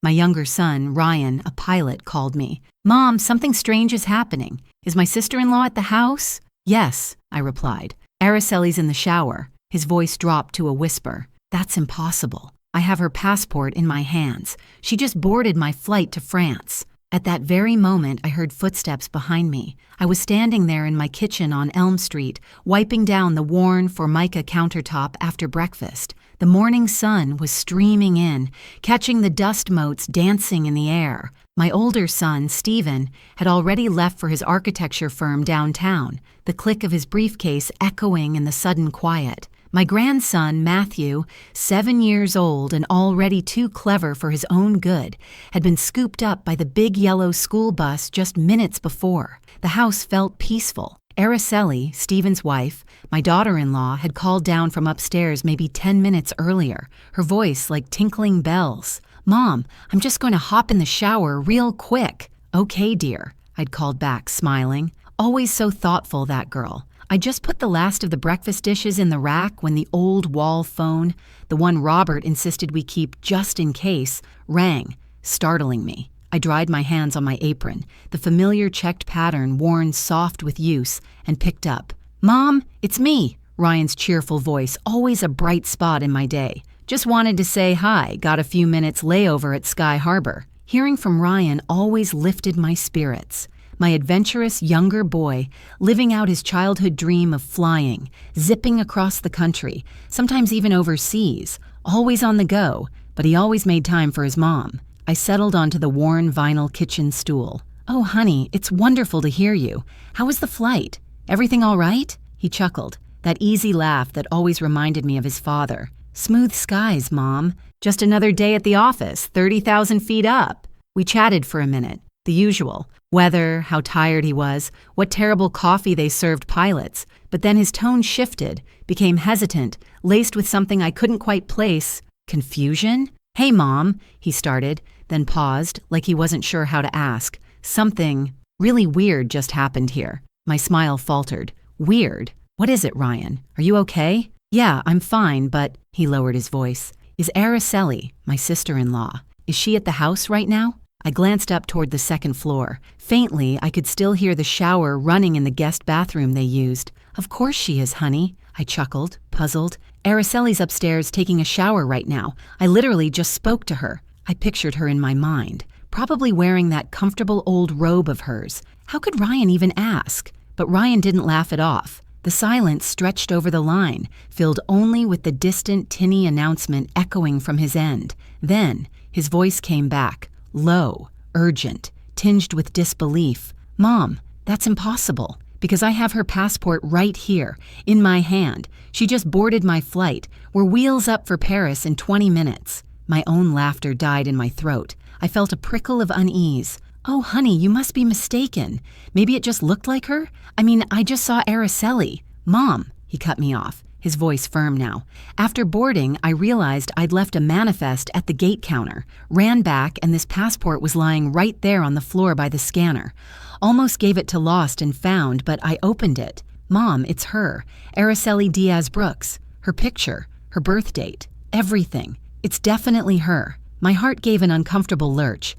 My younger son, Ryan, a pilot, called me. "Mom, something strange is happening. Is my sister-in-law at the house?" "Yes," I replied. "Araceli's in the shower." His voice dropped to a whisper. "That's impossible. I have her passport in my hands. She just boarded my flight to France." At that very moment, I heard footsteps behind me. I was standing there in my kitchen on Elm Street, wiping down the worn Formica countertop after breakfast. The morning sun was streaming in, catching the dust motes dancing in the air. My older son, Stephen, had already left for his architecture firm downtown, the click of his briefcase echoing in the sudden quiet. My grandson, Matthew, 7 years old and already too clever for his own good, had been scooped up by the big yellow school bus just minutes before. The house felt peaceful. Araceli, Stephen's wife, my daughter-in-law, had called down from upstairs maybe 10 minutes earlier, her voice like tinkling bells. "Mom, I'm just going to hop in the shower real quick." "Okay, dear," I'd called back, smiling. Always so thoughtful, that girl. I just put the last of the breakfast dishes in the rack when the old wall phone, the one Robert insisted we keep just in case, rang, startling me. I dried my hands on my apron, the familiar checked pattern worn soft with use, and picked up. "Mom, it's me," Ryan's cheerful voice, always a bright spot in my day. "Just wanted to say hi, got a few minutes layover at Sky Harbor." Hearing from Ryan always lifted my spirits. My adventurous younger boy, living out his childhood dream of flying, zipping across the country, sometimes even overseas, always on the go, but he always made time for his mom. I settled onto the worn vinyl kitchen stool. "Oh, honey, it's wonderful to hear you. How was the flight? Everything all right?" He chuckled, that easy laugh that always reminded me of his father. "Smooth skies, Mom. Just another day at the office, 30,000 feet up." We chatted for a minute. The usual. Weather, how tired he was, what terrible coffee they served pilots. But then his tone shifted, became hesitant, laced with something I couldn't quite place. Confusion? "Hey, Mom," he started, then paused, like he wasn't sure how to ask. "Something really weird just happened here." My smile faltered. "Weird? What is it, Ryan? Are you okay?" "Yeah, I'm fine, but," he lowered his voice, "is Araceli, my sister-in-law, is she at the house right now?" I glanced up toward the second floor. Faintly, I could still hear the shower running in the guest bathroom they used. "Of course she is, honey," I chuckled, puzzled. "Araceli's upstairs taking a shower right now. I literally just spoke to her." I pictured her in my mind, probably wearing that comfortable old robe of hers. How could Ryan even ask? But Ryan didn't laugh it off. The silence stretched over the line, filled only with the distant tinny announcement echoing from his end. Then, his voice came back. Low, urgent, tinged with disbelief. "Mom, that's impossible, because I have her passport right here, in my hand. She just boarded my flight. We're wheels up for Paris in 20 minutes. My own laughter died in my throat. I felt a prickle of unease. "Oh, honey, you must be mistaken. Maybe it just looked like her? I mean, I just saw Araceli." "Mom," he cut me off, his voice firm now. "After boarding, I realized I'd left a manifest at the gate counter, ran back, and this passport was lying right there on the floor by the scanner. Almost gave it to Lost and Found, but I opened it. Mom, it's her, Araceli Diaz-Brooks. Her picture, her birth date, everything. It's definitely her." My heart gave an uncomfortable lurch.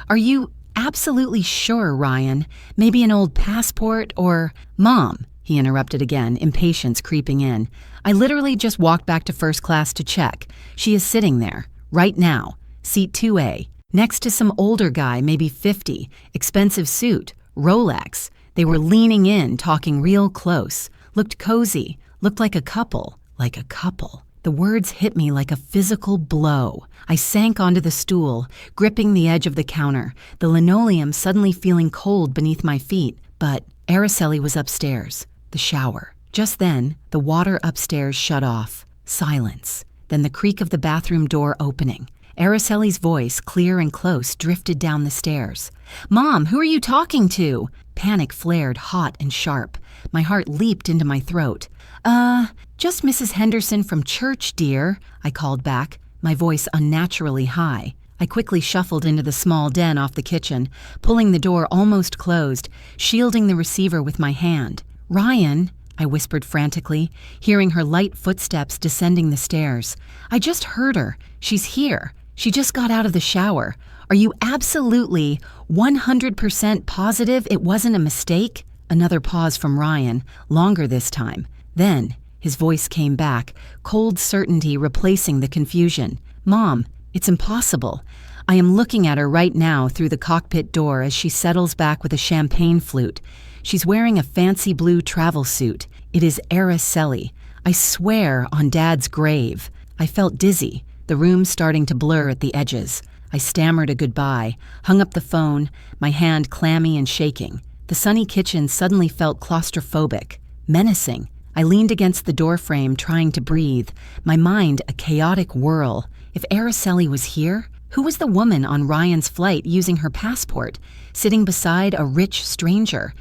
"Are you absolutely sure, Ryan? Maybe an old passport or—" "Mom," he interrupted again, impatience creeping in. "I literally just walked back to first class to check. She is sitting there, right now, seat 2A, next to some older guy, maybe 50, expensive suit, Rolex. They were leaning in, talking real close, looked cozy, looked like a couple, like a couple." The words hit me like a physical blow. I sank onto the stool, gripping the edge of the counter, the linoleum suddenly feeling cold beneath my feet. But Araceli was upstairs. The shower. Just then, the water upstairs shut off. Silence. Then the creak of the bathroom door opening. Araceli's voice, clear and close, drifted down the stairs. "Mom, who are you talking to?" Panic flared hot and sharp. My heart leaped into my throat. Just Mrs. Henderson from church, dear," I called back, my voice unnaturally high. I quickly shuffled into the small den off the kitchen, pulling the door almost closed, shielding the receiver with my hand. "Ryan," I whispered frantically, hearing her light footsteps descending the stairs. "I just heard her. She's here. She just got out of the shower. Are you absolutely 100% positive it wasn't a mistake? Another pause from Ryan, longer this time. Then, his voice came back, cold certainty replacing the confusion. Mom, it's impossible. I am looking at her right now through the cockpit door as she settles back with a champagne flute. She's wearing a fancy blue travel suit. It is Araceli. I swear on Dad's grave. I felt dizzy, the room starting to blur at the edges. I stammered a goodbye, hung up the phone, my hand clammy and shaking. The sunny kitchen suddenly felt claustrophobic, menacing. I leaned against the doorframe trying to breathe, my mind a chaotic whirl. If Araceli was here, who was the woman on Ryan's flight using her passport, sitting beside a rich stranger?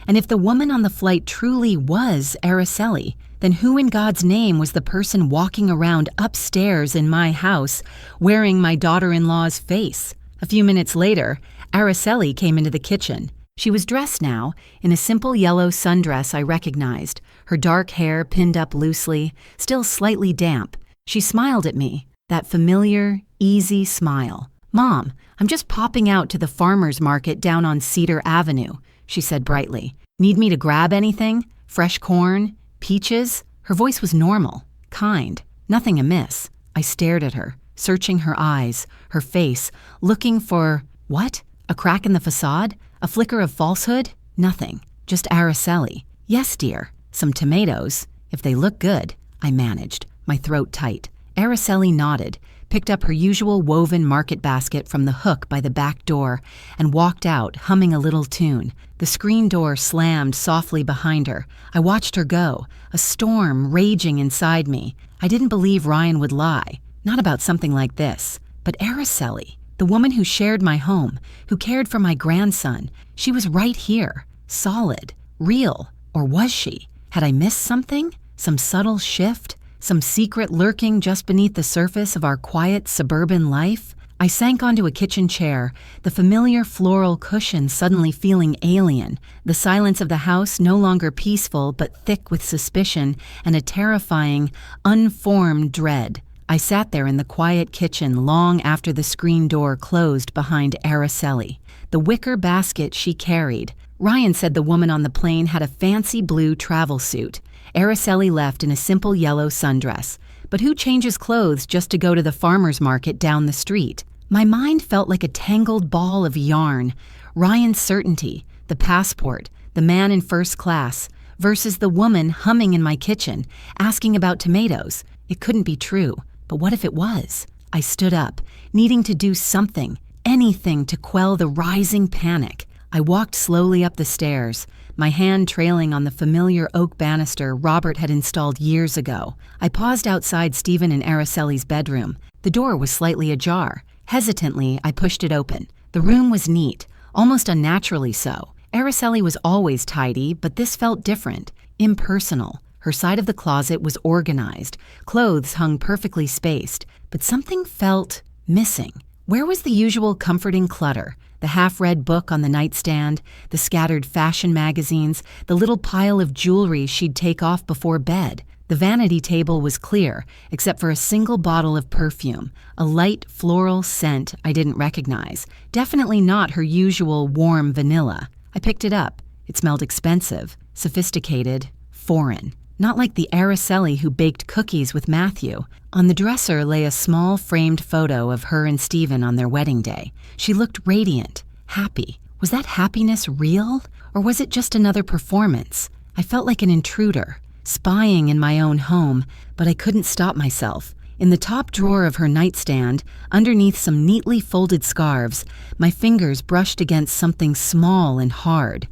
And if the woman on the flight truly was Araceli, then who in God's name was the person walking around upstairs in my house wearing my daughter-in-law's face? A few minutes later, Araceli came into the kitchen. She was dressed now in a simple yellow sundress I recognized, her dark hair pinned up loosely, still slightly damp. She smiled at me, that familiar, easy smile. "Mom, I'm just popping out to the farmer's market down on Cedar Avenue," she said brightly. "Need me to grab anything? Fresh corn? Peaches?" Her voice was normal, kind, nothing amiss. I stared at her, searching her eyes, her face, looking for, what? A crack in the facade? A flicker of falsehood? Nothing. Just Araceli. "Yes, dear. Some tomatoes. If they look good," I managed, my throat tight. Araceli nodded, picked up her usual woven market basket from the hook by the back door, and walked out, humming a little tune. The screen door slammed softly behind her. I watched her go, a storm raging inside me. I didn't believe Ryan would lie, not about something like this. But Araceli, the woman who shared my home, who cared for my grandson, she was right here, solid, real. Or was she? Had I missed something? Some subtle shift? Some secret lurking just beneath the surface of our quiet suburban life? I sank onto a kitchen chair, the familiar floral cushion suddenly feeling alien, the silence of the house no longer peaceful but thick with suspicion and a terrifying, unformed dread. I sat there in the quiet kitchen long after the screen door closed behind Araceli. The wicker basket she carried. Ryan said the woman on the plane had a fancy blue travel suit. Araceli left in a simple yellow sundress. But who changes clothes just to go to the farmer's market down the street? My mind felt like a tangled ball of yarn. Ryan's certainty, the passport, the man in first class, versus the woman humming in my kitchen, asking about tomatoes. It couldn't be true. But what if it was? I stood up, needing to do something, anything to quell the rising panic. I walked slowly up the stairs, my hand trailing on the familiar oak banister Robert had installed years ago. I paused outside Stephen and Araceli's bedroom. The door was slightly ajar. Hesitantly, I pushed it open. The room was neat, almost unnaturally so. Araceli was always tidy, but this felt different, impersonal. Her side of the closet was organized. Clothes hung perfectly spaced, but something felt missing. Where was the usual comforting clutter? The half-read book on the nightstand, the scattered fashion magazines, the little pile of jewelry she'd take off before bed. The vanity table was clear, except for a single bottle of perfume, a light floral scent I didn't recognize. Definitely not her usual warm vanilla. I picked it up. It smelled expensive, sophisticated, foreign. Not like the Araceli who baked cookies with Matthew. On the dresser lay a small framed photo of her and Stephen on their wedding day. She looked radiant, happy. Was that happiness real? Or was it just another performance? I felt like an intruder, spying in my own home, but I couldn't stop myself. In the top drawer of her nightstand, underneath some neatly folded scarves, my fingers brushed against something small and hard.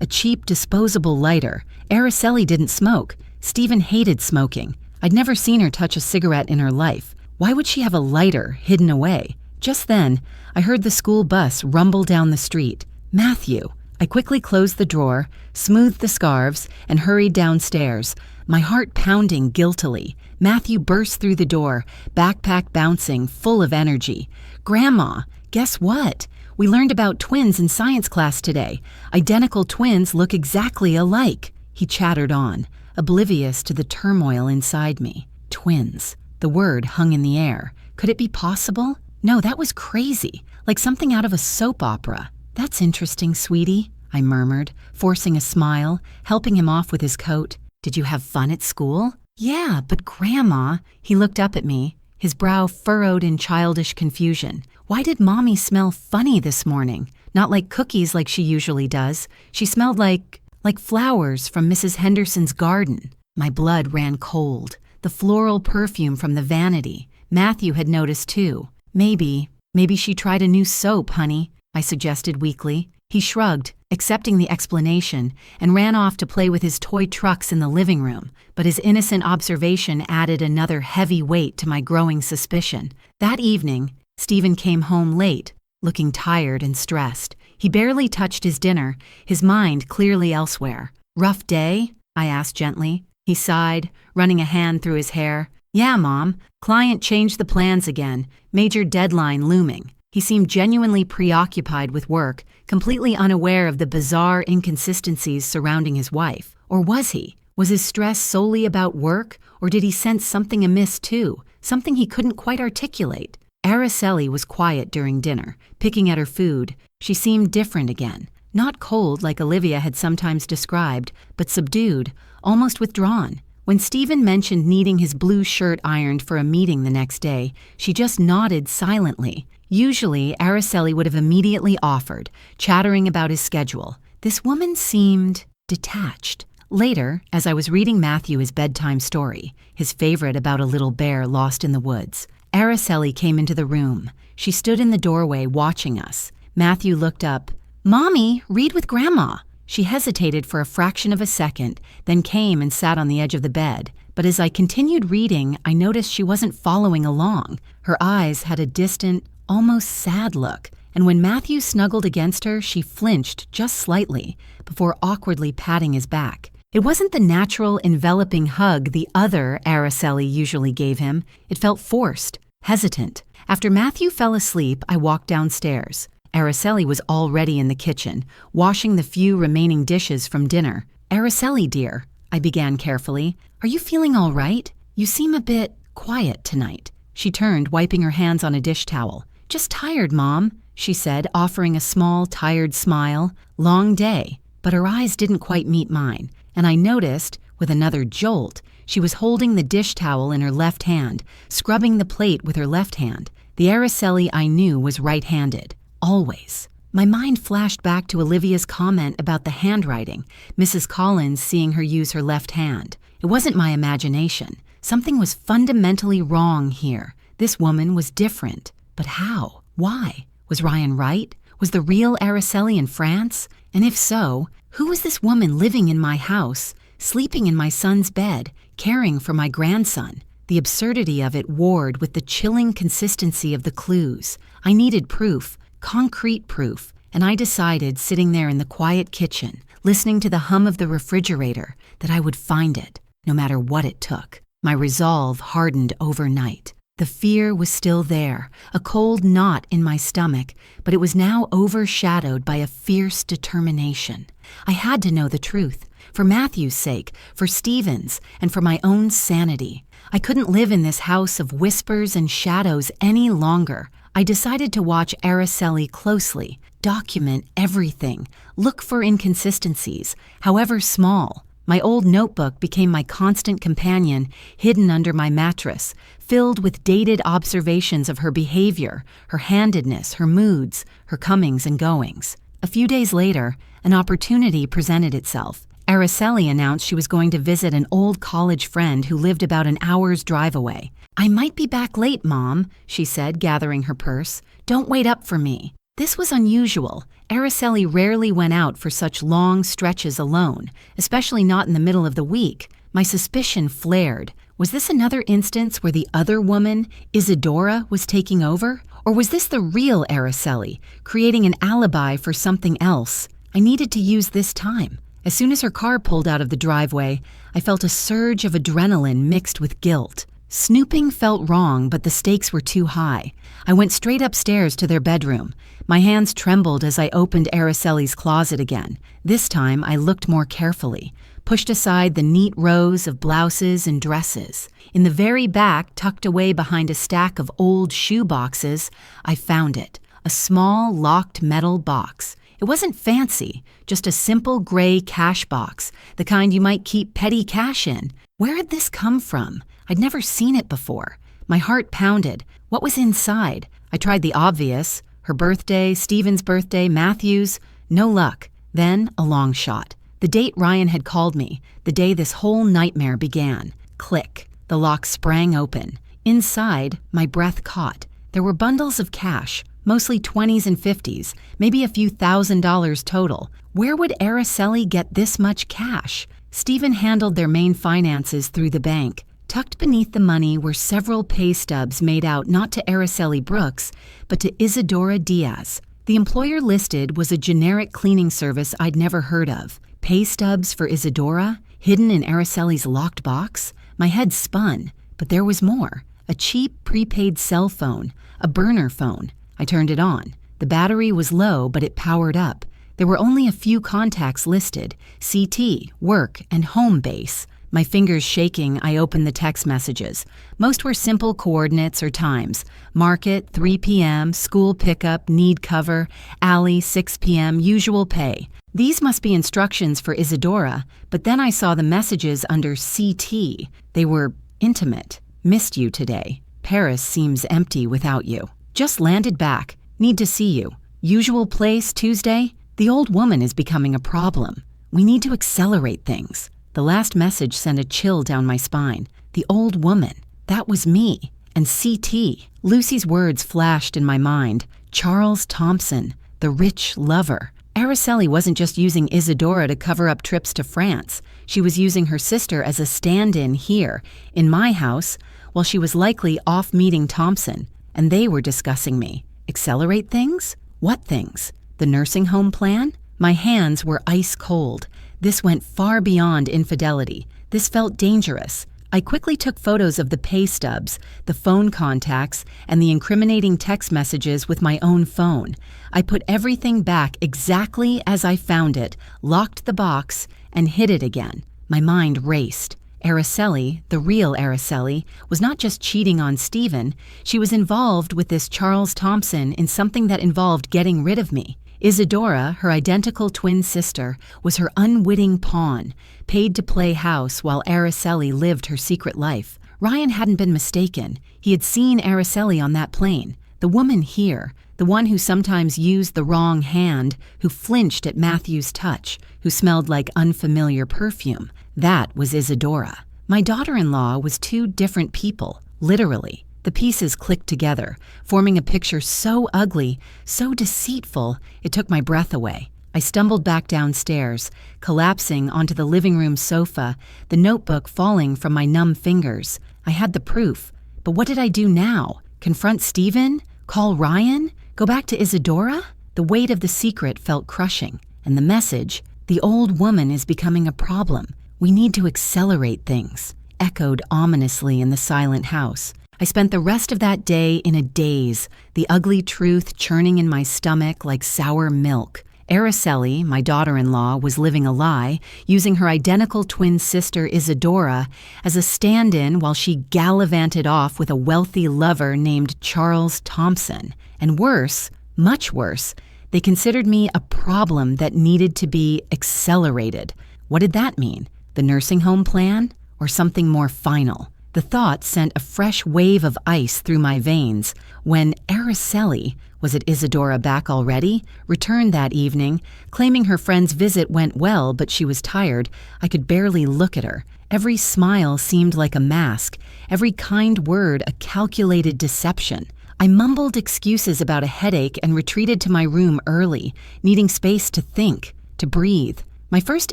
A cheap, disposable lighter. Araceli didn't smoke. Stephen hated smoking. I'd never seen her touch a cigarette in her life. Why would she have a lighter hidden away? Just then, I heard the school bus rumble down the street. Matthew. I quickly closed the drawer, smoothed the scarves, and hurried downstairs, my heart pounding guiltily. Matthew burst through the door, backpack bouncing, full of energy. "Grandma, guess what? We learned about twins in science class today. Identical twins look exactly alike." He chattered on, oblivious to the turmoil inside me. Twins. The word hung in the air. Could it be possible? No, that was crazy, like something out of a soap opera. That's interesting, sweetie, I murmured, forcing a smile, helping him off with his coat. Did you have fun at school? Yeah, but Grandma, he looked up at me, his brow furrowed in childish confusion. Why did Mommy smell funny this morning? Not like cookies like she usually does. She smelled like flowers from Mrs. Henderson's garden. My blood ran cold. The floral perfume from the vanity. Matthew had noticed too. Maybe she tried a new soap, honey, I suggested weakly. He shrugged, accepting the explanation, and ran off to play with his toy trucks in the living room, but his innocent observation added another heavy weight to my growing suspicion. That evening, Stephen came home late, looking tired and stressed. He barely touched his dinner, his mind clearly elsewhere. Rough day? I asked gently. He sighed, running a hand through his hair. Yeah, Mom. Client changed the plans again. Major deadline looming. He seemed genuinely preoccupied with work, completely unaware of the bizarre inconsistencies surrounding his wife. Or was he? Was his stress solely about work, or did he sense something amiss too, something he couldn't quite articulate? Araceli was quiet during dinner, picking at her food. She seemed different again. Not cold like Olivia had sometimes described, but subdued, almost withdrawn. When Stephen mentioned needing his blue shirt ironed for a meeting the next day, she just nodded silently. Usually, Araceli would have immediately offered, chattering about his schedule. This woman seemed detached. Later, as I was reading Matthew his bedtime story, his favorite about a little bear lost in the woods, Araceli came into the room. She stood in the doorway watching us. Matthew looked up. Mommy, read with Grandma. She hesitated for a fraction of a second, then came and sat on the edge of the bed. But as I continued reading, I noticed she wasn't following along. Her eyes had a distant, almost sad look, and when Matthew snuggled against her, she flinched just slightly before awkwardly patting his back. It wasn't the natural, enveloping hug the other Araceli usually gave him. It felt forced, hesitant. After Matthew fell asleep, I walked downstairs. Araceli was already in the kitchen, washing the few remaining dishes from dinner. Araceli, dear, I began carefully, are you feeling all right? You seem a bit quiet tonight. She turned, wiping her hands on a dish towel. Just tired, Mom, she said, offering a small, tired smile. Long day. But her eyes didn't quite meet mine, and I noticed, with another jolt, she was holding the dish towel in her left hand, scrubbing the plate with her left hand. The Araceli I knew was right-handed. Always. My mind flashed back to Olivia's comment about the handwriting, Mrs. Collins seeing her use her left hand. It wasn't my imagination. Something was fundamentally wrong here. This woman was different. But how? Why? Was Ryan right? Was the real Araceli in France? And if so, who was this woman living in my house, sleeping in my son's bed, caring for my grandson? The absurdity of it warred with the chilling consistency of the clues. I needed proof. Concrete proof, and I decided, sitting there in the quiet kitchen, listening to the hum of the refrigerator, that I would find it, no matter what it took. My resolve hardened overnight. The fear was still there, a cold knot in my stomach, but it was now overshadowed by a fierce determination. I had to know the truth, for Matthew's sake, for Stephen's, and for my own sanity. I couldn't live in this house of whispers and shadows any longer. I decided to watch Araceli closely, document everything, look for inconsistencies, however small. My old notebook became my constant companion, hidden under my mattress, filled with dated observations of her behavior, her handedness, her moods, her comings and goings. A few days later, an opportunity presented itself. Araceli announced she was going to visit an old college friend who lived about an hour's drive away. I might be back late, Mom, she said, gathering her purse. Don't wait up for me. This was unusual. Araceli rarely went out for such long stretches alone, especially not in the middle of the week. My suspicion flared. Was this another instance where the other woman, Isadora, was taking over? Or was this the real Araceli, creating an alibi for something else? I needed to use this time. As soon as her car pulled out of the driveway, I felt a surge of adrenaline mixed with guilt. Snooping felt wrong, but the stakes were too high. I went straight upstairs to their bedroom. My hands trembled as I opened Araceli's closet again. This time, I looked more carefully. pushed aside the neat rows of blouses and dresses. In the very back, tucked away behind a stack of old shoe boxes, I found it. A small, locked metal box. It wasn't fancy, just a simple gray cash box, the kind you might keep petty cash in. Where had this come from? I'd never seen it before. My heart pounded. What was inside? I tried the obvious. Her birthday, Stephen's birthday, Matthew's. No luck. Then a long shot. The date Ryan had called me, the day this whole nightmare began. Click. The lock sprang open. Inside, my breath caught. There were bundles of cash, mostly 20s and 50s, maybe a few $1,000s total. Where would Araceli get this much cash? Stephen handled their main finances through the bank. Tucked beneath the money were several pay stubs made out not to Araceli Brooks, but to Isadora Diaz. The employer listed was a generic cleaning service I'd never heard of. Pay stubs for Isadora, hidden in Araceli's locked box? My head spun, but there was more. A cheap prepaid cell phone, a burner phone. I turned it on. The battery was low, but it powered up. There were only a few contacts listed: CT, work, and home base. My fingers shaking, I opened the text messages. Most were simple coordinates or times. Market, 3 p.m., school pickup, need cover, alley, 6 p.m., usual pay. These must be instructions for Isadora, but then I saw the messages under CT. They were intimate. Missed you today. Paris seems empty without you. Just landed back. Need to see you. Usual place Tuesday? The old woman is becoming a problem. We need to accelerate things. The last message sent a chill down my spine. The old woman. That was me. And CT. Lucy's words flashed in my mind. Charles Thompson, the rich lover. Araceli wasn't just using Isadora to cover up trips to France. She was using her sister as a stand-in here, in my house, while she was likely off meeting Thompson. And they were discussing me. Accelerate things? What things? The nursing home plan? My hands were ice cold. This went far beyond infidelity. This felt dangerous. I quickly took photos of the pay stubs, the phone contacts, and the incriminating text messages with my own phone. I put everything back exactly as I found it, locked the box, and hid it again. My mind raced. Araceli, the real Araceli, was not just cheating on Stephen. She was involved with this Charles Thompson in something that involved getting rid of me. Isadora, her identical twin sister, was her unwitting pawn, paid to play house while Araceli lived her secret life. Ryan hadn't been mistaken. He had seen Araceli on that plane. The woman here, the one who sometimes used the wrong hand, who flinched at Matthew's touch, who smelled like unfamiliar perfume. That was Isadora. My daughter-in-law was two different people, literally. The pieces clicked together, forming a picture so ugly, so deceitful, it took my breath away. I stumbled back downstairs, collapsing onto the living room sofa, the notebook falling from my numb fingers. I had the proof. But what did I do now? Confront Stephen? Call Ryan? Go back to Isadora? The weight of the secret felt crushing. And the message, the old woman is becoming a problem. We need to accelerate things, echoed ominously in the silent house. I spent the rest of that day in a daze, the ugly truth churning in my stomach like sour milk. Araceli, my daughter-in-law, was living a lie, using her identical twin sister Isadora as a stand-in while she gallivanted off with a wealthy lover named Charles Thompson. And worse, much worse, they considered me a problem that needed to be accelerated. What did that mean? The nursing home plan? Or something more final? The thought sent a fresh wave of ice through my veins when Araceli, was it Isadora back already, returned that evening, claiming her friend's visit went well but she was tired. I could barely look at her. Every smile seemed like a mask, every kind word a calculated deception. I mumbled excuses about a headache and retreated to my room early, needing space to think, to breathe. My first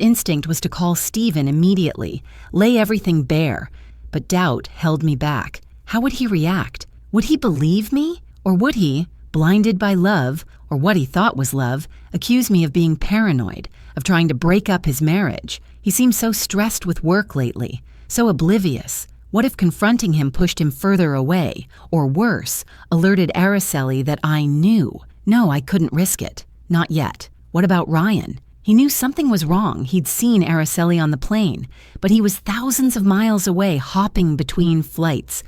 instinct was to call Stephen immediately, lay everything bare. But doubt held me back. How would he react? Would he believe me? Or would he, blinded by love, or what he thought was love, accuse me of being paranoid, of trying to break up his marriage? He seemed so stressed with work lately, so oblivious. What if confronting him pushed him further away, or worse, alerted Araceli that I knew? No, I couldn't risk it. Not yet. What about Ryan? He knew something was wrong. He'd seen Araceli on the plane, but he was thousands of miles away, hopping between flights.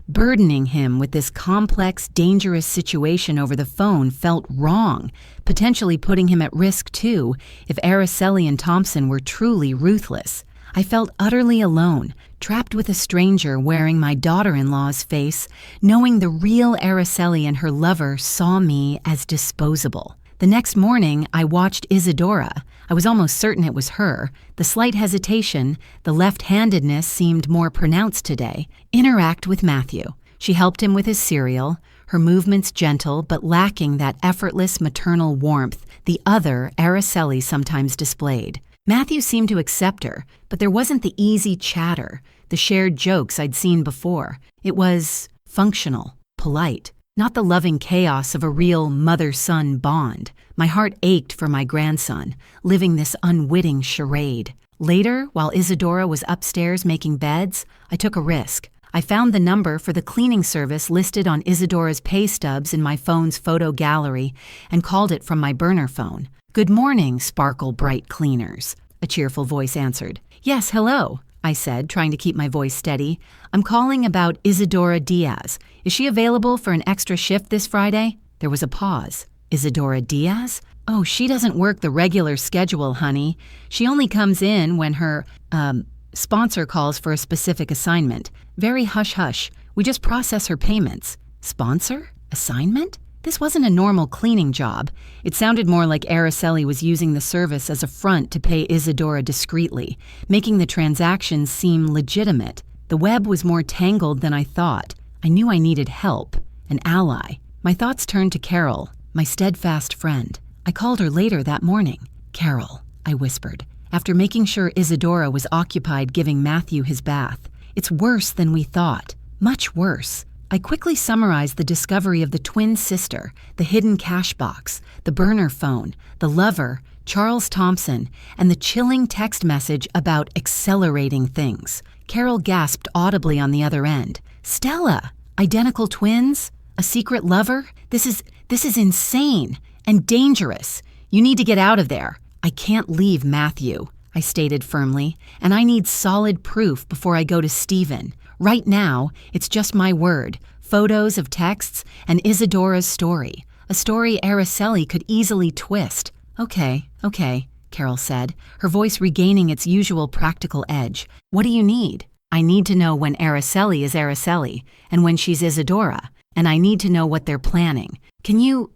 Burdening him with this complex, dangerous situation over the phone felt wrong, potentially putting him at risk too if Araceli and Thompson were truly ruthless. I felt utterly alone, trapped with a stranger wearing my daughter-in-law's face, knowing the real Araceli and her lover saw me as disposable. The next morning, I watched Isadora. I was almost certain it was her. The slight hesitation, the left-handedness seemed more pronounced today. Interact with Matthew. She helped him with his cereal, her movements gentle but lacking that effortless maternal warmth the other Araceli sometimes displayed. Matthew seemed to accept her, but there wasn't the easy chatter, the shared jokes I'd seen before. It was functional, polite. Not the loving chaos of a real mother-son bond. My heart ached for my grandson, living this unwitting charade. Later, while Isadora was upstairs making beds, I took a risk. I found the number for the cleaning service listed on Isadora's pay stubs in my phone's photo gallery and called it from my burner phone. "Good morning, Sparkle Bright Cleaners," a cheerful voice answered. "Yes, hello," I said, trying to keep my voice steady. "I'm calling about Isadora Diaz. Is she available for an extra shift this Friday?" There was a pause. "Isadora Diaz? Oh, she doesn't work the regular schedule, honey. She only comes in when her, sponsor calls for a specific assignment. Very hush-hush. We just process her payments." Sponsor? Assignment? This wasn't a normal cleaning job. It sounded more like Araceli was using the service as a front to pay Isadora discreetly, making the transaction seem legitimate. The web was more tangled than I thought. I knew I needed help, an ally. My thoughts turned to Carol, my steadfast friend. I called her later that morning. "Carol," I whispered, after making sure Isadora was occupied giving Matthew his bath. "It's worse than we thought. Much worse." I quickly summarized the discovery of the twin sister, the hidden cash box, the burner phone, the lover, Charles Thompson, and the chilling text message about accelerating things. Carol gasped audibly on the other end. "Stella! Identical twins? A secret lover? This is insane and dangerous. You need to get out of there." "I can't leave Matthew," I stated firmly, "and I need solid proof before I go to Stephen. Right now, it's just my word, photos of texts, and Isadora's story. A story Araceli could easily twist." Okay, Carol said, her voice regaining its usual practical edge. "What do you need?" "I need to know when Araceli is Araceli, and when she's Isadora, and I need to know what they're planning. Can you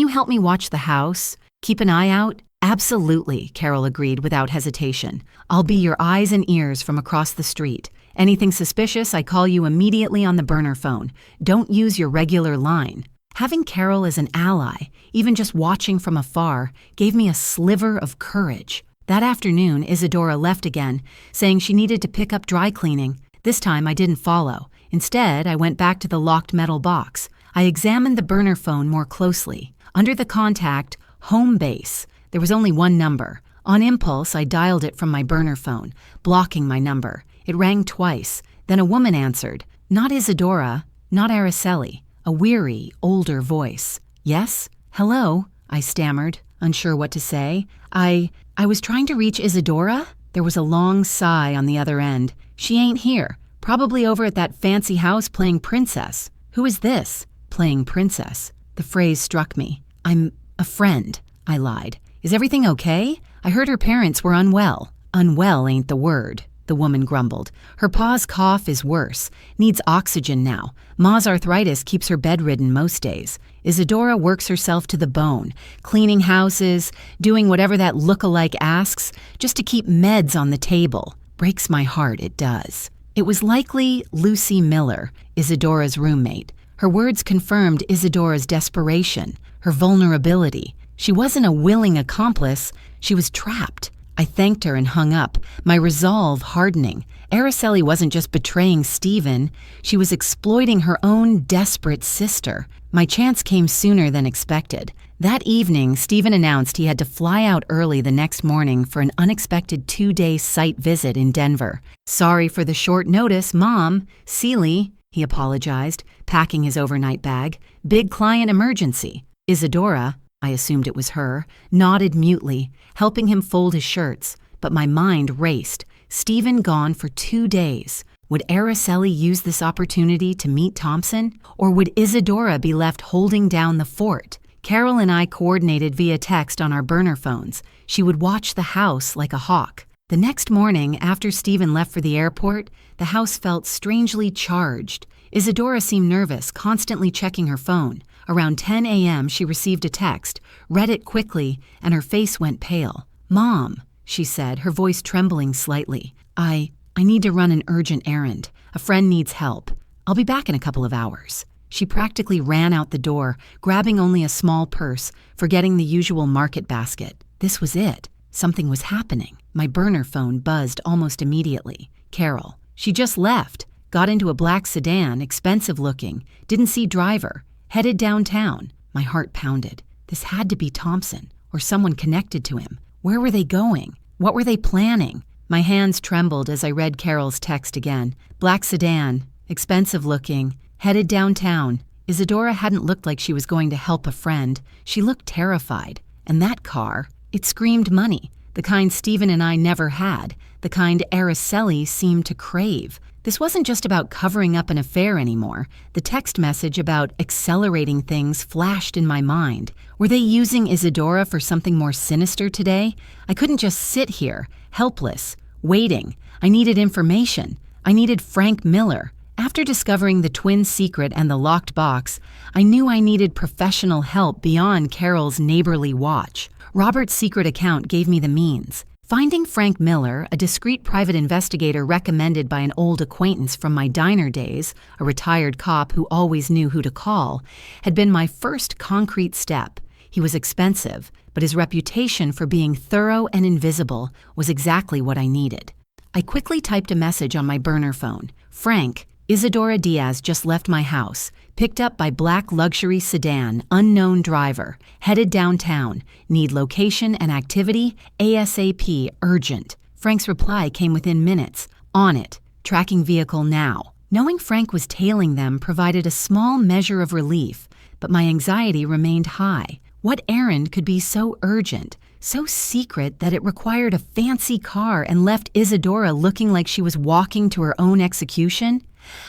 help me watch the house? Keep an eye out?" "Absolutely," Carol agreed without hesitation. "I'll be your eyes and ears from across the street. Anything suspicious, I call you immediately on the burner phone. Don't use your regular line." Having Carol as an ally, even just watching from afar, gave me a sliver of courage. That afternoon, Isadora left again, saying she needed to pick up dry cleaning. This time I didn't follow. Instead, I went back to the locked metal box. I examined the burner phone more closely. Under the contact, Home Base, there was only one number. On impulse, I dialed it from my burner phone, blocking my number. It rang twice. Then a woman answered. Not Isadora, not Araceli. A weary, older voice. "Yes? Hello?" I stammered, unsure what to say. I was trying to reach Isadora?" There was a long sigh on the other end. "She ain't here. Probably over at that fancy house playing princess." "Who is this?" "Playing princess." The phrase struck me. "I'm a friend," I lied. "Is everything okay? I heard her parents were unwell." "Unwell ain't the word," the woman grumbled. "Her pa's cough is worse. Needs oxygen now. Ma's arthritis keeps her bedridden most days. Isadora works herself to the bone, cleaning houses, doing whatever that look-alike asks, just to keep meds on the table. Breaks my heart, it does." It was likely Lucy Miller, Isadora's roommate. Her words confirmed Isadora's desperation, her vulnerability. She wasn't a willing accomplice, she was trapped. I thanked her and hung up, my resolve hardening. Araceli wasn't just betraying Stephen, she was exploiting her own desperate sister. My chance came sooner than expected. That evening, Stephen announced he had to fly out early the next morning for an unexpected 2-day site visit in Denver. "Sorry for the short notice, Mom. Seeley," he apologized, packing his overnight bag. "Big client emergency." "Isadora," I assumed it was her, nodded mutely, helping him fold his shirts, but my mind raced. Stephen gone for 2 days. Would Araceli use this opportunity to meet Thompson? Or would Isadora be left holding down the fort? Carol and I coordinated via text on our burner phones. She would watch the house like a hawk. The next morning, after Stephen left for the airport, the house felt strangely charged. Isadora seemed nervous, constantly checking her phone. Around 10 a.m., she received a text, read it quickly, and her face went pale. "Mom," she said, her voice trembling slightly. I need to run an urgent errand. A friend needs help. I'll be back in a couple of hours." She practically ran out the door, grabbing only a small purse, forgetting the usual market basket. This was it. Something was happening. My burner phone buzzed almost immediately. Carol. She just left. Got into a black sedan, expensive looking. Didn't see driver. Headed downtown. My heart pounded. This had to be Thompson, or someone connected to him. Where were they going? What were they planning? My hands trembled as I read Carol's text again. Black sedan, expensive looking, headed downtown. Isadora hadn't looked like she was going to help a friend. She looked terrified. And that car, it screamed money. The kind Stephen and I never had. The kind Araceli seemed to crave. This wasn't just about covering up an affair anymore. The text message about accelerating things flashed in my mind. Were they using Isadora for something more sinister today? I couldn't just sit here, helpless, waiting. I needed information. I needed Frank Miller. After discovering the twin secret and the locked box, I knew I needed professional help beyond Carol's neighborly watch. Robert's secret account gave me the means. Finding Frank Miller, a discreet private investigator recommended by an old acquaintance from my diner days, a retired cop who always knew who to call, had been my first concrete step. He was expensive, but his reputation for being thorough and invisible was exactly what I needed. I quickly typed a message on my burner phone. "Frank, Isadora Diaz just left my house, picked up by black luxury sedan, unknown driver, headed downtown, need location and activity, ASAP, urgent." Frank's reply came within minutes. "On it, tracking vehicle now." Knowing Frank was tailing them provided a small measure of relief, but my anxiety remained high. What errand could be so urgent, so secret that it required a fancy car and left Isadora looking like she was walking to her own execution?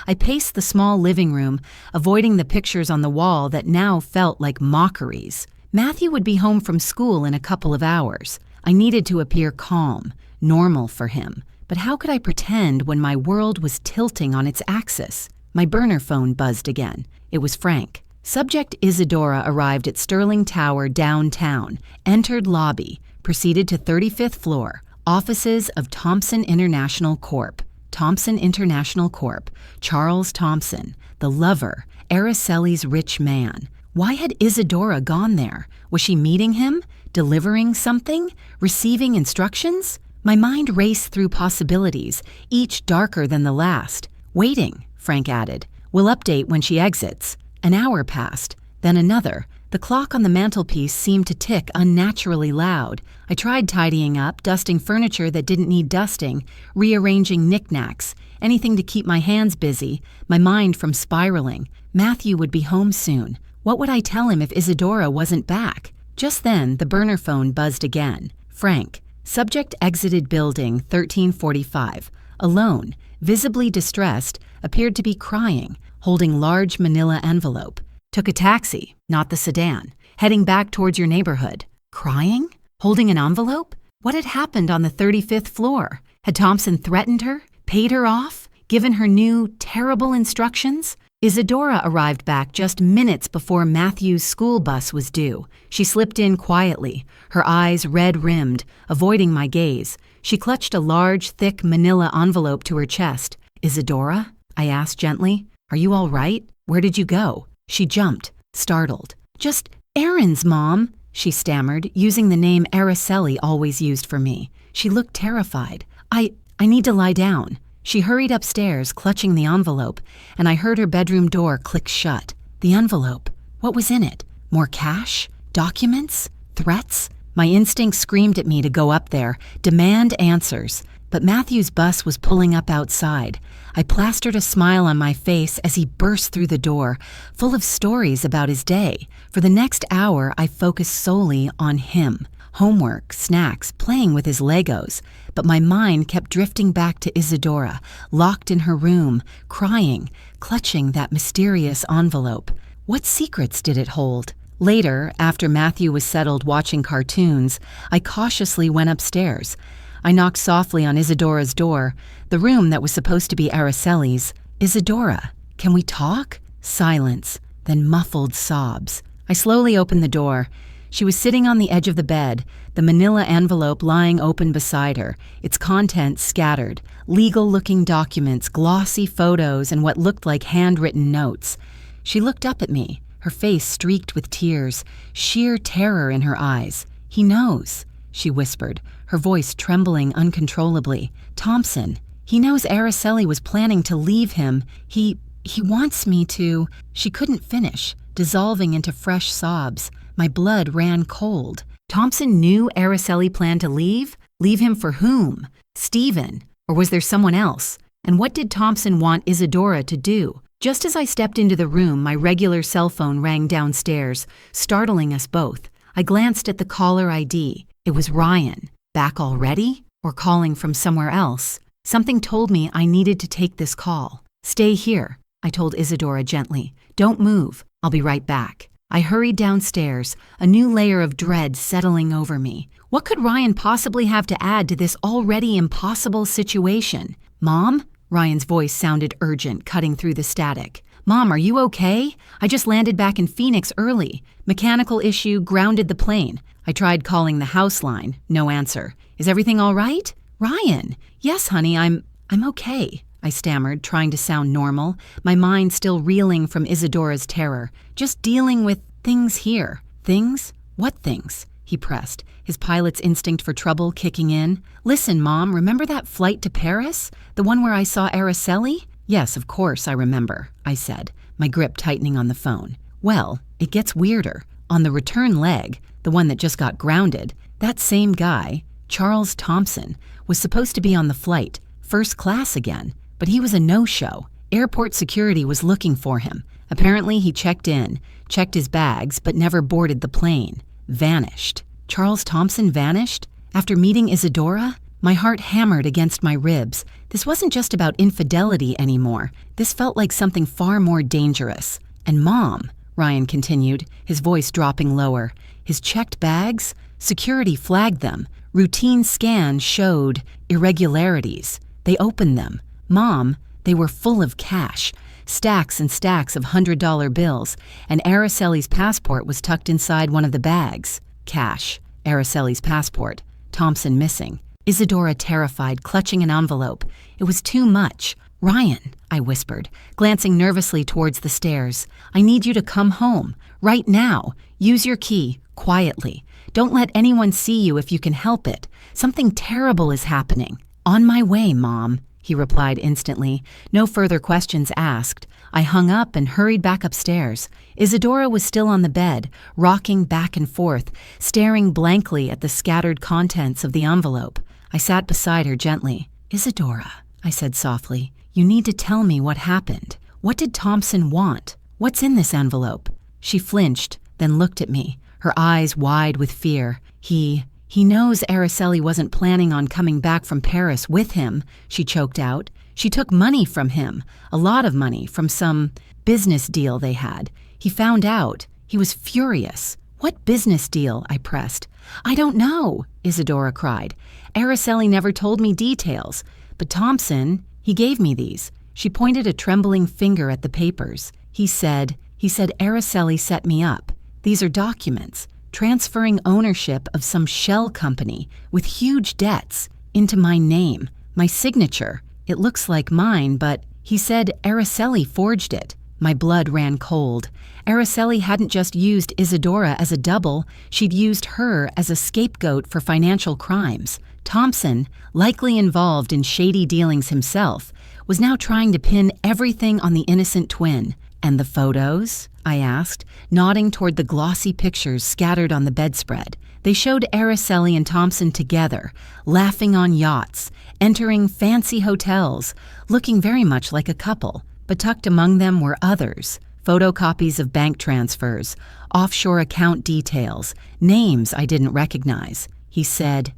I paced the small living room, avoiding the pictures on the wall that now felt like mockeries. Matthew would be home from school in a couple of hours. I needed to appear calm, normal for him. But how could I pretend when my world was tilting on its axis? My burner phone buzzed again. It was Frank. Subject Isadora arrived at Sterling Tower downtown, entered lobby, proceeded to 35th floor, offices of Thompson International Corp. Thompson International Corp. Charles Thompson, the lover, Araceli's rich man. Why had Isadora gone there? Was she meeting him? Delivering something? Receiving instructions? My mind raced through possibilities, each darker than the last. "Waiting," Frank added. "We'll update when she exits." An hour passed, then another. The clock on the mantelpiece seemed to tick unnaturally loud. I tried tidying up, dusting furniture that didn't need dusting, rearranging knickknacks, anything to keep my hands busy, my mind from spiraling. Matthew would be home soon. What would I tell him if Isadora wasn't back? Just then, the burner phone buzzed again. Frank. Subject exited building 1345. Alone, visibly distressed, appeared to be crying, holding large manila envelope. Took a taxi, not the sedan, heading back towards your neighborhood. Crying? Holding an envelope? What had happened on the 35th floor? Had Thompson threatened her? Paid her off? Given her new, terrible instructions? Isadora arrived back just minutes before Matthew's school bus was due. She slipped in quietly, her eyes red-rimmed, avoiding my gaze. She clutched a large, thick manila envelope to her chest. "Isadora?" I asked gently. "Are you all right? Where did you go?" She jumped, startled. "Just errands, Mom," she stammered, using the name Araceli always used for me. She looked terrified. I need to lie down." She hurried upstairs, clutching the envelope, and I heard her bedroom door click shut. The envelope. What was in it? More cash? Documents? Threats? My instinct screamed at me to go up there, demand answers. but Matthew's bus was pulling up outside. I plastered a smile on my face as he burst through the door, full of stories about his day. For the next hour, I focused solely on him. Homework, snacks, playing with his Legos. But my mind kept drifting back to Isadora, locked in her room, crying, clutching that mysterious envelope. What secrets did it hold? Later, after Matthew was settled watching cartoons, I cautiously went upstairs. I knocked softly on Isadora's door, the room that was supposed to be Araceli's. "Isadora, can we talk?" Silence, then muffled sobs. I slowly opened the door. She was sitting on the edge of the bed, the manila envelope lying open beside her, its contents scattered, legal-looking documents, glossy photos, and what looked like handwritten notes. She looked up at me, her face streaked with tears, sheer terror in her eyes. "He knows," she whispered, her voice trembling uncontrollably. "Thompson, he knows Araceli was planning to leave him. He wants me to—" She couldn't finish, dissolving into fresh sobs. My blood ran cold. Thompson knew Araceli planned to leave? Leave him for whom? Stephen? Or was there someone else? And what did Thompson want Isadora to do? Just as I stepped into the room, my regular cell phone rang downstairs, startling us both. I glanced at the caller ID. It was Ryan. Back already? Or calling from somewhere else? Something told me I needed to take this call. "Stay here," I told Isadora gently. "Don't move. I'll be right back." I hurried downstairs, a new layer of dread settling over me. What could Ryan possibly have to add to this already impossible situation? "Mom?" Ryan's voice sounded urgent, cutting through the static. "Mom, are you okay? I just landed back in Phoenix early. Mechanical issue grounded the plane. I tried calling the house line. No answer. Is everything all right?" "Ryan!" "Yes, honey, I'm okay," I stammered, trying to sound normal, my mind still reeling from Isadora's terror. "Just dealing with things here." "Things? What things?" he pressed, his pilot's instinct for trouble kicking in. "Listen, Mom, remember that flight to Paris? The one where I saw Araceli?" "Yes, of course I remember," I said, my grip tightening on the phone. "Well, it gets weirder. On the return leg, the one that just got grounded, that same guy, Charles Thompson, was supposed to be on the flight, first class again. But he was a no-show. Airport security was looking for him. Apparently he checked in, checked his bags, but never boarded the plane. Vanished. Charles Thompson vanished? After meeting Isadora? My heart hammered against my ribs. This wasn't just about infidelity anymore. This felt like something far more dangerous. "And Mom," Ryan continued, his voice dropping lower, "his checked bags? Security flagged them. Routine scans showed irregularities. They opened them. Mom, they were full of cash, stacks and stacks of $100 bills, and Araceli's passport was tucked inside one of the bags. Cash, Araceli's passport, Thompson missing. Isadora terrified, clutching an envelope. It was too much. "Ryan," I whispered, glancing nervously towards the stairs, "I need you to come home, right now. Use your key, quietly. Don't let anyone see you if you can help it. Something terrible is happening." "On my way, Mom," he replied instantly, no further questions asked. I hung up and hurried back upstairs. Isadora was still on the bed, rocking back and forth, staring blankly at the scattered contents of the envelope. I sat beside her gently. "Isadora," I said softly, "you need to tell me what happened. What did Thompson want? What's in this envelope?" She flinched, then looked at me, her eyes wide with fear. He knows Araceli wasn't planning on coming back from Paris with him," she choked out. "She took money from him, a lot of money, from some business deal they had. He found out. He was furious." "What business deal?" I pressed. "I don't know," Isadora cried. "Araceli never told me details. But Thompson, he gave me these." She pointed a trembling finger at the papers. He said Araceli set me up. These are documents transferring ownership of some shell company with huge debts into my name, my signature. It looks like mine, but he said Araceli forged it. My blood ran cold. Araceli hadn't just used Isadora as a double, she'd used her as a scapegoat for financial crimes. Thompson, likely involved in shady dealings himself, was now trying to pin everything on the innocent twin. "And the photos?" I asked, nodding toward the glossy pictures scattered on the bedspread. They showed Araceli and Thompson together, laughing on yachts, entering fancy hotels, looking very much like a couple. But tucked among them were others, photocopies of bank transfers, offshore account details, names I didn't recognize. He said,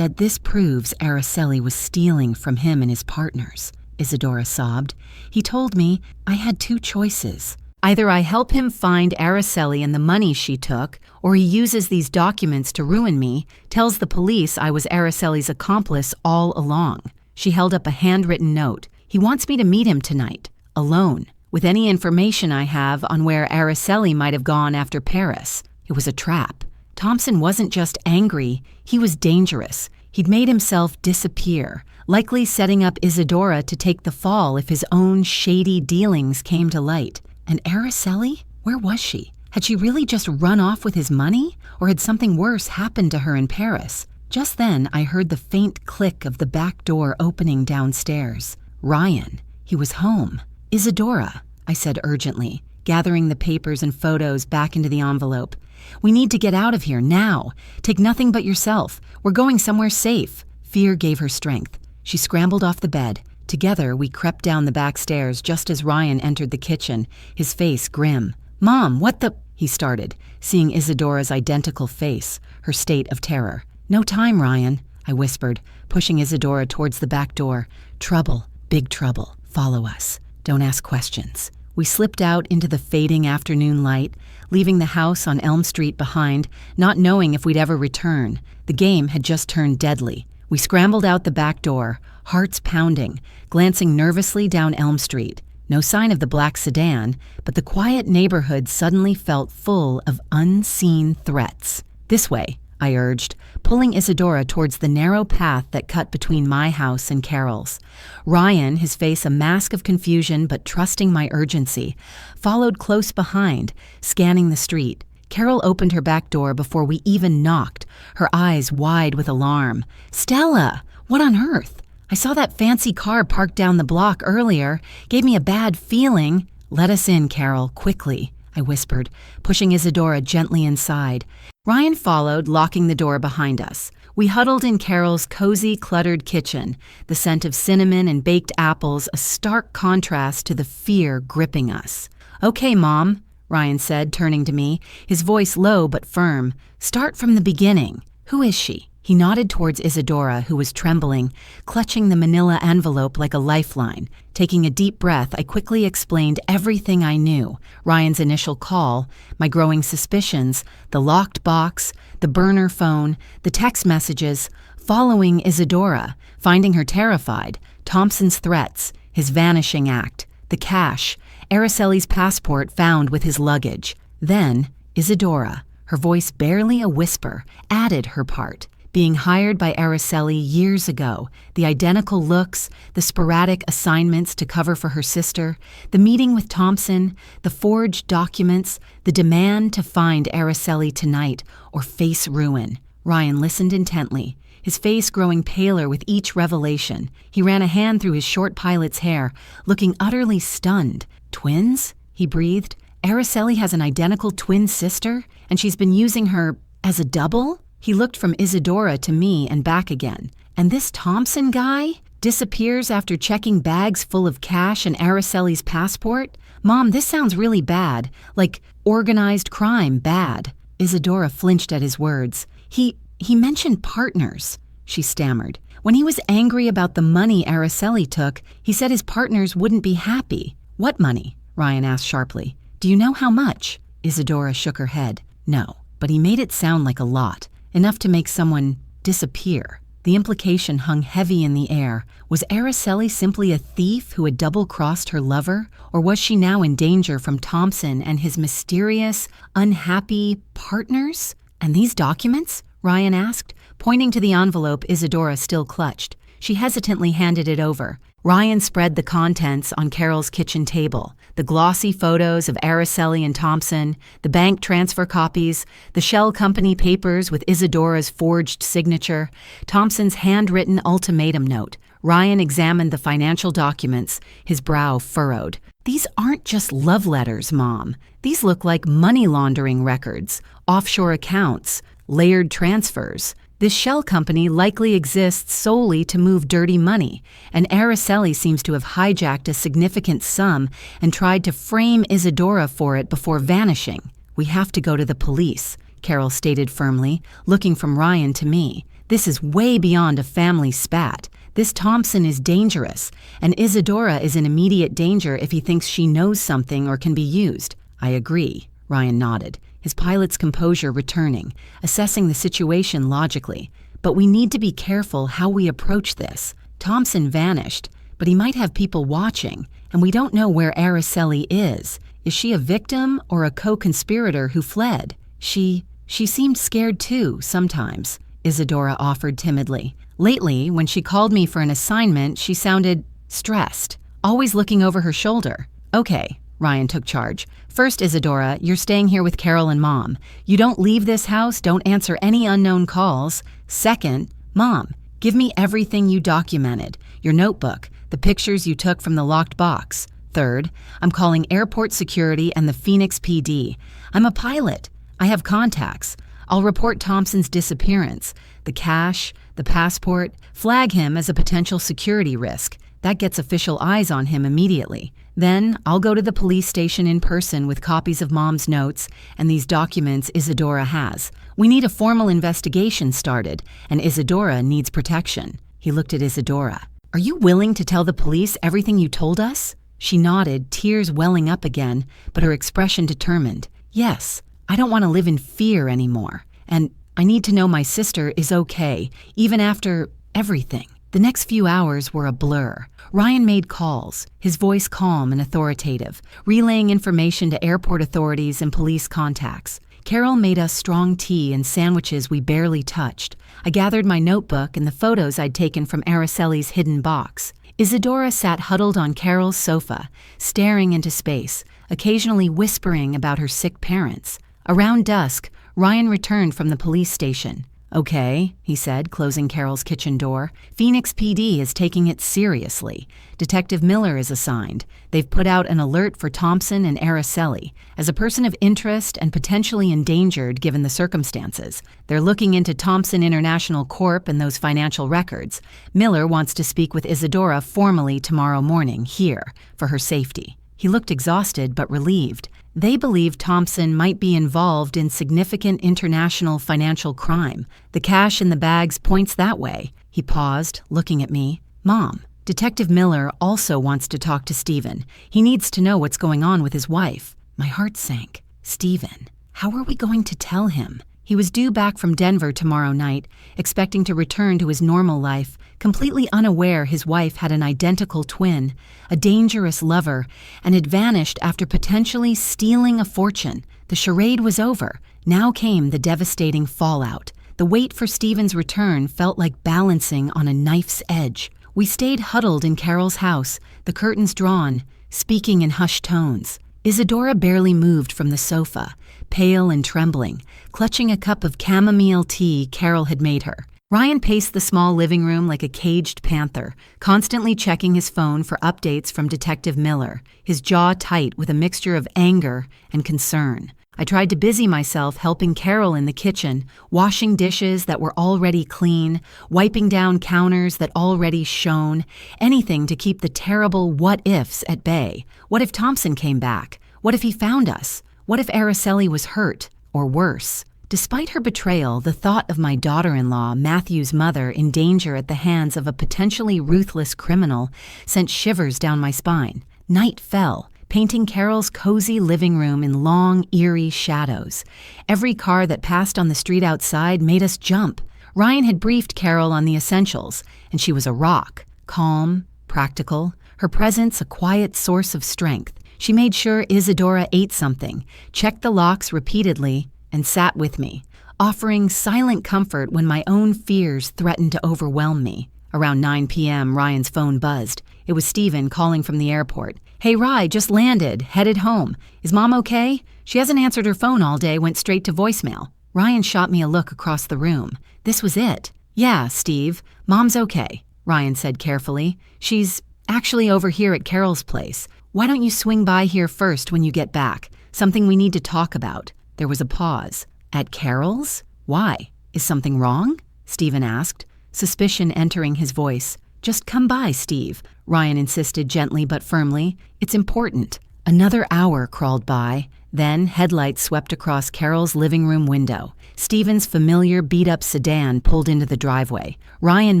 this proves Araceli was stealing from him and his partners. Isadora sobbed. He told me I had two choices. Either I help him find Araceli and the money she took, or he uses these documents to ruin me, tells the police I was Araceli's accomplice all along. She held up a handwritten note. He wants me to meet him tonight, alone, with any information I have on where Araceli might have gone after Paris. It was a trap. Thompson wasn't just angry, he was dangerous. He'd made himself disappear, likely setting up Isadora to take the fall if his own shady dealings came to light. And Araceli? Where was she? Had she really just run off with his money? Or had something worse happened to her in Paris? Just then, I heard the faint click of the back door opening downstairs. Ryan. He was home. Isadora, I said urgently, gathering the papers and photos back into the envelope. We need to get out of here now. Take nothing but yourself. We're going somewhere safe. Fear gave her strength. She scrambled off the bed. Together, we crept down the back stairs just as Ryan entered the kitchen, his face grim. Mom, what the... he started, seeing Isadora's identical face, her state of terror. No time, Ryan, I whispered, pushing Isadora towards the back door. Trouble, big trouble. Follow us. Don't ask questions. We slipped out into the fading afternoon light, leaving the house on Elm Street behind, not knowing if we'd ever return. The game had just turned deadly. We scrambled out the back door, hearts pounding, glancing nervously down Elm Street. No sign of the black sedan, but the quiet neighborhood suddenly felt full of unseen threats. This way, I urged, pulling Isadora towards the narrow path that cut between my house and Carol's. Ryan, his face a mask of confusion but trusting my urgency, followed close behind, scanning the street. Carol opened her back door before we even knocked, her eyes wide with alarm. Stella! What on earth? I saw that fancy car parked down the block earlier. Gave me a bad feeling. Let us in, Carol, quickly, I whispered, pushing Isadora gently inside. Ryan followed, locking the door behind us. We huddled in Carol's cozy, cluttered kitchen, the scent of cinnamon and baked apples a stark contrast to the fear gripping us. Okay, Mom, Ryan said, turning to me, his voice low but firm. Start from the beginning. Who is she? He nodded towards Isadora, who was trembling, clutching the manila envelope like a lifeline. Taking a deep breath, I quickly explained everything I knew. Ryan's initial call, my growing suspicions, the locked box, the burner phone, the text messages, following Isadora, finding her terrified, Thompson's threats, his vanishing act, the cash, Araceli's passport found with his luggage. Then, Isadora, her voice barely a whisper, added her part. Being hired by Araceli years ago, the identical looks, the sporadic assignments to cover for her sister, the meeting with Thompson, the forged documents, the demand to find Araceli tonight or face ruin. Ryan listened intently, his face growing paler with each revelation. He ran a hand through his short pilot's hair, looking utterly stunned. Twins? He breathed. Araceli has an identical twin sister, and she's been using her as a double? He looked from Isadora to me and back again. And this Thompson guy disappears after checking bags full of cash and Araceli's passport? Mom, this sounds really bad. Like organized crime bad. Isadora flinched at his words. He mentioned partners, she stammered. When he was angry about the money Araceli took, he said his partners wouldn't be happy. What money? Ryan asked sharply. Do you know how much? Isadora shook her head. No, but he made it sound like a lot. Enough to make someone disappear. The implication hung heavy in the air. Was Araceli simply a thief who had double-crossed her lover? Or was she now in danger from Thompson and his mysterious, unhappy partners? And these documents? Ryan asked, pointing to the envelope Isadora still clutched. She hesitantly handed it over. Ryan spread the contents on Carol's kitchen table. The glossy photos of Araceli and Thompson, the bank transfer copies, the shell company papers with Isadora's forged signature, Thompson's handwritten ultimatum note. Ryan examined the financial documents, his brow furrowed. These aren't just love letters, Mom. These look like money laundering records, offshore accounts, layered transfers. This shell company likely exists solely to move dirty money, and Araceli seems to have hijacked a significant sum and tried to frame Isadora for it before vanishing. We have to go to the police, Carol stated firmly, looking from Ryan to me. This is way beyond a family spat. This Thompson is dangerous, and Isadora is in immediate danger if he thinks she knows something or can be used. I agree, Ryan nodded, his pilot's composure returning, assessing the situation logically. But we need to be careful how we approach this. Thompson vanished, but he might have people watching, and we don't know where Araceli is. Is she a victim or a co-conspirator who fled? She seemed scared too, sometimes, Isadora offered timidly. Lately, when she called me for an assignment, she sounded stressed, always looking over her shoulder. Okay, Ryan took charge. First, Isadora, you're staying here with Carol and Mom. You don't leave this house, don't answer any unknown calls. Second, Mom, give me everything you documented, your notebook, the pictures you took from the locked box. Third, I'm calling airport security and the Phoenix PD. I'm a pilot. I have contacts. I'll report Thompson's disappearance, the cash, the passport, flag him as a potential security risk. That gets official eyes on him immediately. Then I'll go to the police station in person with copies of Mom's notes and these documents Isadora has. We need a formal investigation started, and Isadora needs protection. He looked at Isadora. Are you willing to tell the police everything you told us? She nodded, tears welling up again, but her expression determined. Yes, I don't want to live in fear anymore, and I need to know my sister is okay, even after everything. The next few hours were a blur. Ryan made calls, his voice calm and authoritative, relaying information to airport authorities and police contacts. Carol made us strong tea and sandwiches we barely touched. I gathered my notebook and the photos I'd taken from Araceli's hidden box. Isadora sat huddled on Carol's sofa, staring into space, occasionally whispering about her sick parents. Around dusk, Ryan returned from the police station. Okay, he said, closing Carol's kitchen door. Phoenix PD is taking it seriously. Detective Miller is assigned. They've put out an alert for Thompson and Araceli. As a person of interest and potentially endangered given the circumstances, they're looking into Thompson International Corp. And those financial records. Miller wants to speak with Isadora formally tomorrow morning, here, for her safety. He looked exhausted but relieved. They believe Thompson might be involved in significant international financial crime. The cash in the bags points that way. He paused, looking at me. Mom, Detective Miller also wants to talk to Stephen. He needs to know what's going on with his wife. My heart sank. Stephen, how are we going to tell him? He was due back from Denver tomorrow night, expecting to return to his normal life, completely unaware his wife had an identical twin, a dangerous lover, and had vanished after potentially stealing a fortune. The charade was over. Now came the devastating fallout. The wait for Stephen's return felt like balancing on a knife's edge. We stayed huddled in Carol's house, the curtains drawn, speaking in hushed tones. Isadora barely moved from the sofa, pale and trembling, clutching a cup of chamomile tea Carol had made her. Ryan paced the small living room like a caged panther, constantly checking his phone for updates from Detective Miller, his jaw tight with a mixture of anger and concern. I tried to busy myself helping Carol in the kitchen, washing dishes that were already clean, wiping down counters that already shone, anything to keep the terrible what-ifs at bay. What if Thompson came back? What if he found us? What if Araceli was hurt, or worse? Despite her betrayal, the thought of my daughter-in-law, Matthew's mother, in danger at the hands of a potentially ruthless criminal sent shivers down my spine. Night fell, painting Carol's cozy living room in long, eerie shadows. Every car that passed on the street outside made us jump. Ryan had briefed Carol on the essentials, and she was a rock, calm, practical, her presence a quiet source of strength. She made sure Isadora ate something, checked the locks repeatedly, and sat with me, offering silent comfort when my own fears threatened to overwhelm me. Around 9 p.m., Ryan's phone buzzed. It was Stephen calling from the airport. Hey, Rye, just landed, headed home. Is Mom okay? She hasn't answered her phone all day, went straight to voicemail. Ryan shot me a look across the room. This was it. Yeah, Steve, Mom's okay, Ryan said carefully. She's actually over here at Carol's place. Why don't you swing by here first when you get back? Something we need to talk about. There was a pause. At Carol's? Why? Is something wrong? Stephen asked, suspicion entering his voice. Just come by, Steve, Ryan insisted gently but firmly. It's important. Another hour crawled by. Then headlights swept across Carol's living room window. Stephen's familiar beat-up sedan pulled into the driveway. Ryan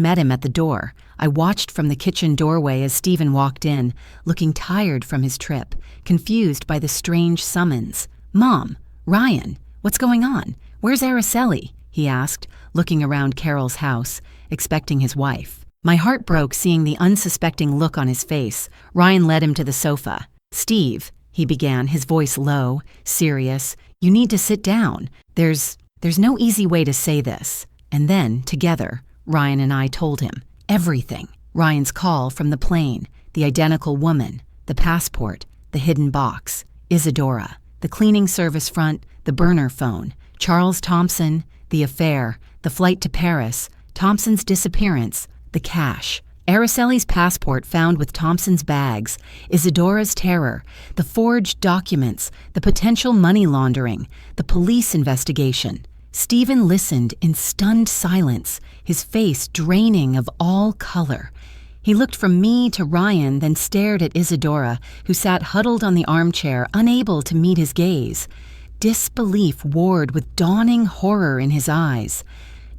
met him at the door. I watched from the kitchen doorway as Stephen walked in, looking tired from his trip, confused by the strange summons. Mom, Ryan, what's going on? Where's Araceli? He asked, looking around Carol's house, expecting his wife. My heart broke seeing the unsuspecting look on his face. Ryan led him to the sofa. Steve, he began, his voice low, serious, you need to sit down. There's no easy way to say this. And then, together, Ryan and I told him everything. Ryan's call from the plane, the identical woman, the passport, the hidden box, Isadora, the cleaning service front, the burner phone, Charles Thompson, the affair, the flight to Paris, Thompson's disappearance, the cash, Araceli's passport found with Thompson's bags, Isadora's terror, the forged documents, the potential money laundering, the police investigation. Stephen listened in stunned silence, his face draining of all color. He looked from me to Ryan, then stared at Isadora, who sat huddled on the armchair, unable to meet his gaze. Disbelief warred with dawning horror in his eyes.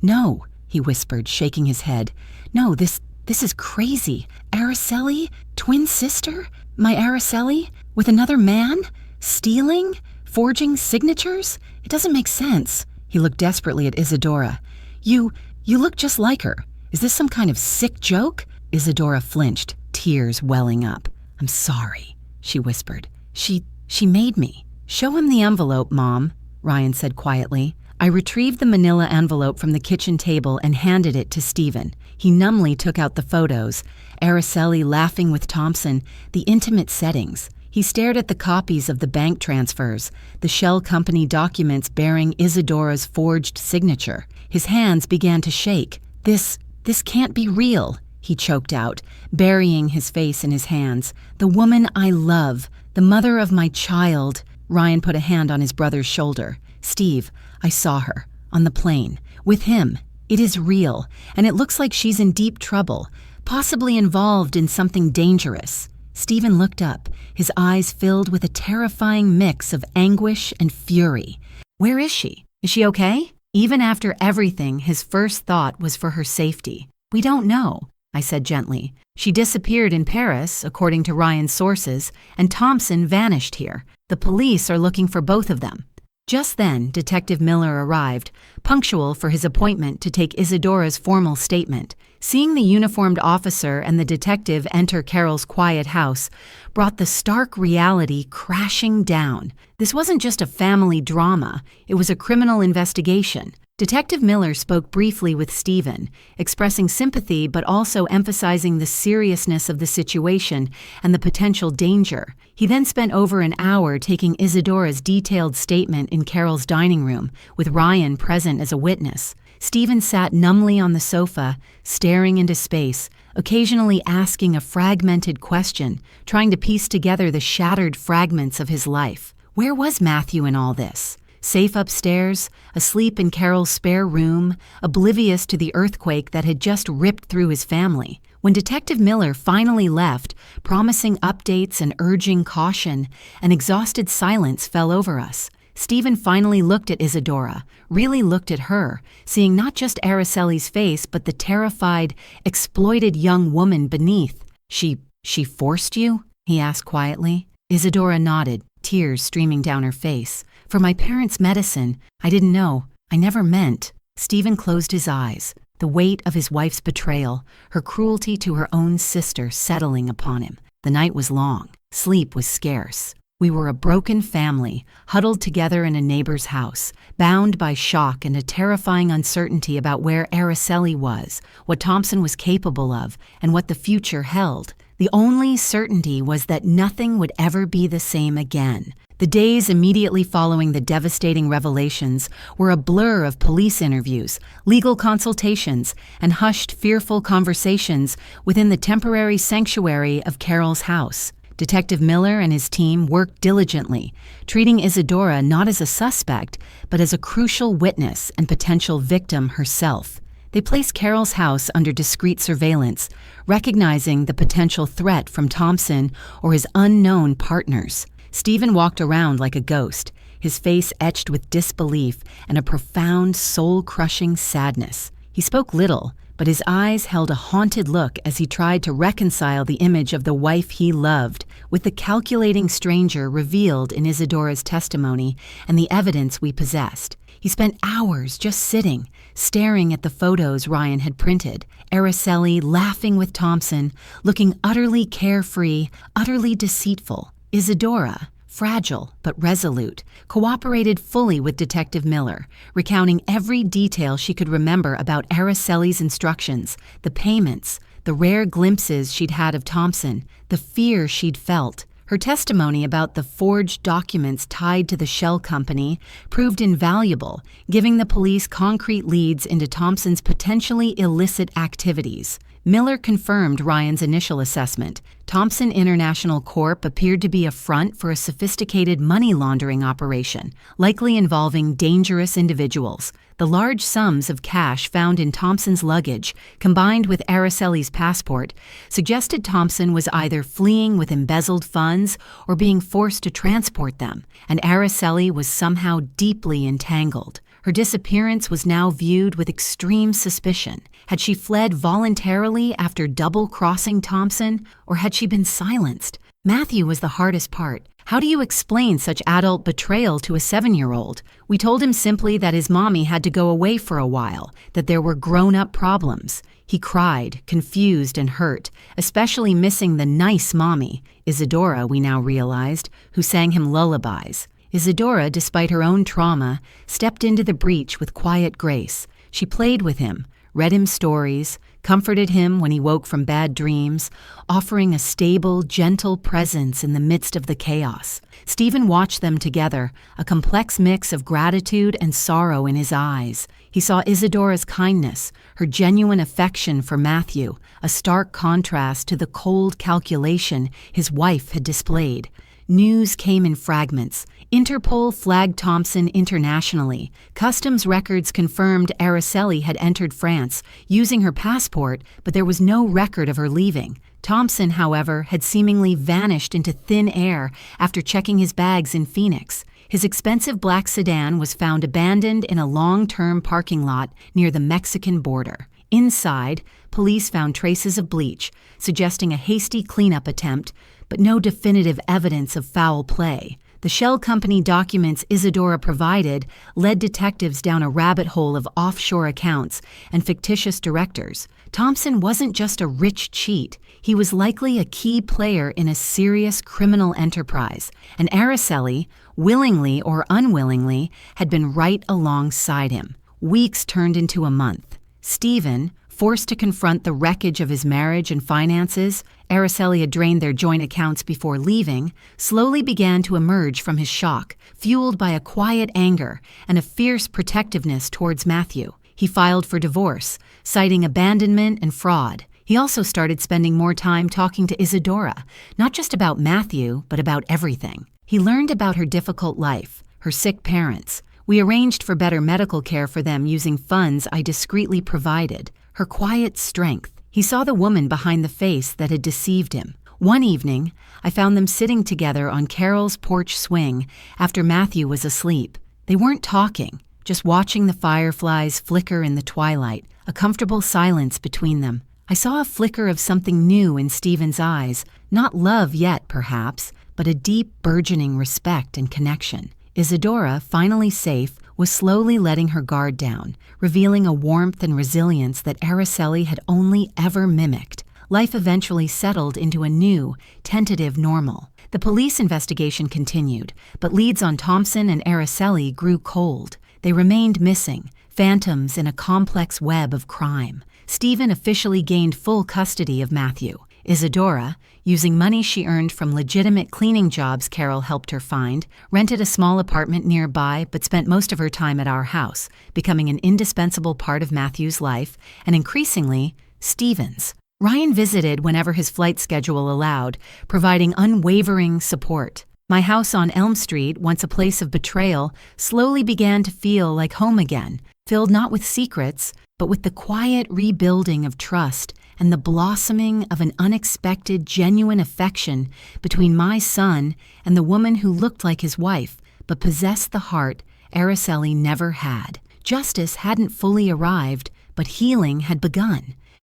No, he whispered, shaking his head. No, this is crazy. Araceli? Twin sister? My Araceli? With another man? Stealing? Forging signatures? It doesn't make sense. He looked desperately at Isadora. You look just like her. Is this some kind of sick joke? Isadora flinched, tears welling up. I'm sorry, she whispered. She made me. Show him the envelope, Mom, Ryan said quietly. I retrieved the manila envelope from the kitchen table and handed it to Stephen. He numbly took out the photos, Araceli laughing with Thompson, the intimate settings. He stared at the copies of the bank transfers, the shell company documents bearing Isadora's forged signature. His hands began to shake. This can't be real, he choked out, burying his face in his hands. The woman I love, the mother of my child. Ryan put a hand on his brother's shoulder. Steve, I saw her, on the plane, with him. It is real, and it looks like she's in deep trouble, possibly involved in something dangerous. Stephen looked up, his eyes filled with a terrifying mix of anguish and fury. Where is she? Is she okay? Even after everything, his first thought was for her safety. We don't know, I said gently. She disappeared in Paris, according to Ryan's sources, and Thompson vanished here. The police are looking for both of them. Just then, Detective Miller arrived, punctual for his appointment to take Isadora's formal statement. Seeing the uniformed officer and the detective enter Carol's quiet house brought the stark reality crashing down. This wasn't just a family drama, it was a criminal investigation. Detective Miller spoke briefly with Stephen, expressing sympathy but also emphasizing the seriousness of the situation and the potential danger. He then spent over an hour taking Isadora's detailed statement in Carol's dining room, with Ryan present as a witness. Stephen sat numbly on the sofa, staring into space, occasionally asking a fragmented question, trying to piece together the shattered fragments of his life. Where was Matthew in all this? Safe upstairs, asleep in Carol's spare room, oblivious to the earthquake that had just ripped through his family. When Detective Miller finally left, promising updates and urging caution, an exhausted silence fell over us. Stephen finally looked at Isadora, really looked at her, seeing not just Araceli's face but the terrified, exploited young woman beneath. She forced you? He asked quietly. Isadora nodded, tears streaming down her face. For my parents' medicine, I didn't know. I never meant. Stephen closed his eyes, the weight of his wife's betrayal, her cruelty to her own sister settling upon him. The night was long. Sleep was scarce. We were a broken family, huddled together in a neighbor's house, bound by shock and a terrifying uncertainty about where Araceli was, what Thompson was capable of, and what the future held. The only certainty was that nothing would ever be the same again. The days immediately following the devastating revelations were a blur of police interviews, legal consultations, and hushed, fearful conversations within the temporary sanctuary of Carol's house. Detective Miller and his team worked diligently, treating Isadora not as a suspect, but as a crucial witness and potential victim herself. They placed Carol's house under discreet surveillance, recognizing the potential threat from Thompson or his unknown partners. Stephen walked around like a ghost, his face etched with disbelief and a profound, soul-crushing sadness. He spoke little, but his eyes held a haunted look as he tried to reconcile the image of the wife he loved with the calculating stranger revealed in Isadora's testimony and the evidence we possessed. He spent hours just sitting, staring at the photos Ryan had printed, Araceli laughing with Thompson, looking utterly carefree, utterly deceitful. Isadora, fragile but resolute, cooperated fully with Detective Miller, recounting every detail she could remember about Araceli's instructions, the payments, the rare glimpses she'd had of Thompson, the fear she'd felt. Her testimony about the forged documents tied to the shell company proved invaluable, giving the police concrete leads into Thompson's potentially illicit activities. Miller confirmed Ryan's initial assessment. Thompson International Corp. Appeared to be a front for a sophisticated money laundering operation, likely involving dangerous individuals. The large sums of cash found in Thompson's luggage, combined with Araceli's passport, suggested Thompson was either fleeing with embezzled funds or being forced to transport them, and Araceli was somehow deeply entangled. Her disappearance was now viewed with extreme suspicion. Had she fled voluntarily after double-crossing Thompson, or had she been silenced? Matthew was the hardest part. How do you explain such adult betrayal to a 7-year-old? We told him simply that his mommy had to go away for a while, that there were grown-up problems. He cried, confused and hurt, especially missing the nice mommy, Isadora, we now realized, who sang him lullabies. Isadora, despite her own trauma, stepped into the breach with quiet grace. She played with him, read him stories, comforted him when he woke from bad dreams, offering a stable, gentle presence in the midst of the chaos. Stephen watched them together, a complex mix of gratitude and sorrow in his eyes. He saw Isadora's kindness, her genuine affection for Matthew, a stark contrast to the cold calculation his wife had displayed. News came in fragments. Interpol flagged Thompson internationally. Customs records confirmed Araceli had entered France using her passport, but there was no record of her leaving. Thompson, however, had seemingly vanished into thin air after checking his bags in Phoenix. His expensive black sedan was found abandoned in a long-term parking lot near the Mexican border. Inside, police found traces of bleach, suggesting a hasty cleanup attempt, but no definitive evidence of foul play. The shell company documents Isadora provided led detectives down a rabbit hole of offshore accounts and fictitious directors. Thompson wasn't just a rich cheat. He was likely a key player in a serious criminal enterprise, and Araceli, willingly or unwillingly, had been right alongside him. Weeks turned into a month. Stephen, forced to confront the wreckage of his marriage and finances, Araceli had drained their joint accounts before leaving, slowly began to emerge from his shock, fueled by a quiet anger and a fierce protectiveness towards Matthew. He filed for divorce, citing abandonment and fraud. He also started spending more time talking to Isadora, not just about Matthew, but about everything. He learned about her difficult life, her sick parents. We arranged for better medical care for them using funds I discreetly provided. Her quiet strength. He saw the woman behind the face that had deceived him. One evening, I found them sitting together on Carol's porch swing after Matthew was asleep. They weren't talking, just watching the fireflies flicker in the twilight, a comfortable silence between them. I saw a flicker of something new in Stephen's eyes, not love yet, perhaps, but a deep, burgeoning respect and connection. Isadora, finally safe, was slowly letting her guard down, revealing a warmth and resilience that Araceli had only ever mimicked. Life eventually settled into a new, tentative normal. The police investigation continued, but leads on Thompson and Araceli grew cold. They remained missing, phantoms in a complex web of crime. Stephen officially gained full custody of Matthew. Isadora, using money she earned from legitimate cleaning jobs Carol helped her find, rented a small apartment nearby but spent most of her time at our house, becoming an indispensable part of Matthew's life and increasingly, Stephen's. Ryan visited whenever his flight schedule allowed, providing unwavering support. My house on Elm Street, once a place of betrayal, slowly began to feel like home again, filled not with secrets, but with the quiet rebuilding of trust and the blossoming of an unexpected, genuine affection between my son and the woman who looked like his wife, but possessed the heart Araceli never had. Justice hadn't fully arrived, but healing had begun.